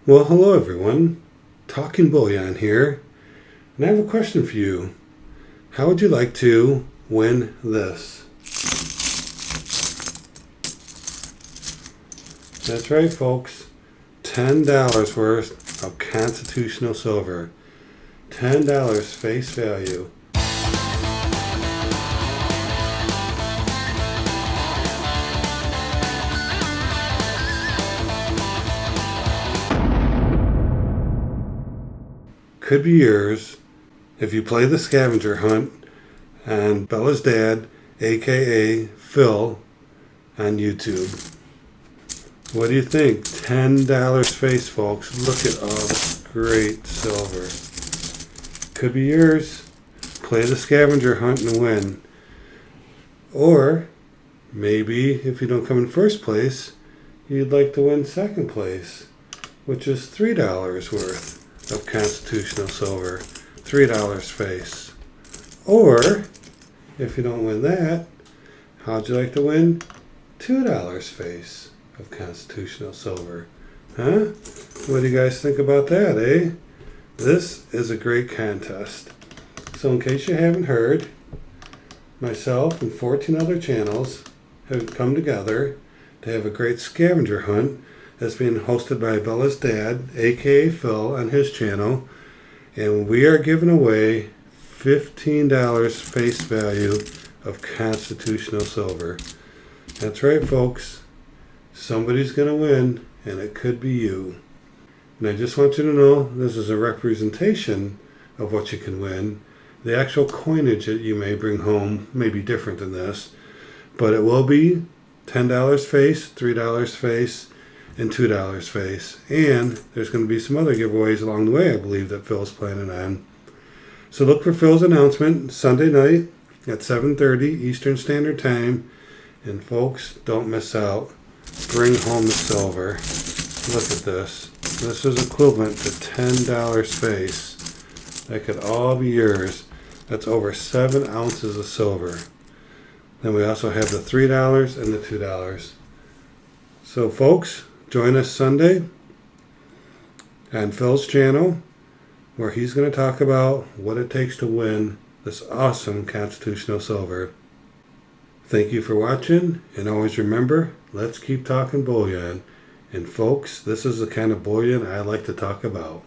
Well, hello everyone. Talking Bullion here. And I have a question for you. How would you like to win this? That's right, folks. $10 worth of constitutional silver. $10 face value. Could be yours if you play the scavenger hunt on Bella's dad, aka Phil, on YouTube. What do you think? $10 face, folks. Look at all this great silver. Could be yours. Play the scavenger hunt and win. Or maybe if you don't come in first place, you'd like to win second place, which is $3 worth of constitutional silver. $3 face. Or if you don't win that, how'd you like to win $2 face of constitutional silver? Huh? What do you guys think about that, eh? This is a great contest. So in case you haven't heard, myself and 14 other channels have come together to have a great scavenger hunt that's being hosted by Bella's dad, aka Phil, on his channel. And we are giving away $15 face value of constitutional silver. That's right, folks. Somebody's going to win, and it could be you. And I just want you to know this is a representation of what you can win. The actual coinage that you may bring home may be different than this, but it will be $10 face, $3 face, and $2 face. And there's going to be some other giveaways along the way, I believe, that Phil's planning on. So look for Phil's announcement Sunday night at 7:30 Eastern Standard Time. And folks, don't miss out. Bring home the silver. Look at this. This is equivalent to $10 face. That could all be yours. That's over 7 ounces of silver. Then we also have the $3 and the $2. So folks, join us Sunday on Phil's channel, where he's going to talk about what it takes to win this awesome constitutional silver. Thank you for watching, and always remember, let's keep talking bullion. And folks, this is the kind of bullion I like to talk about.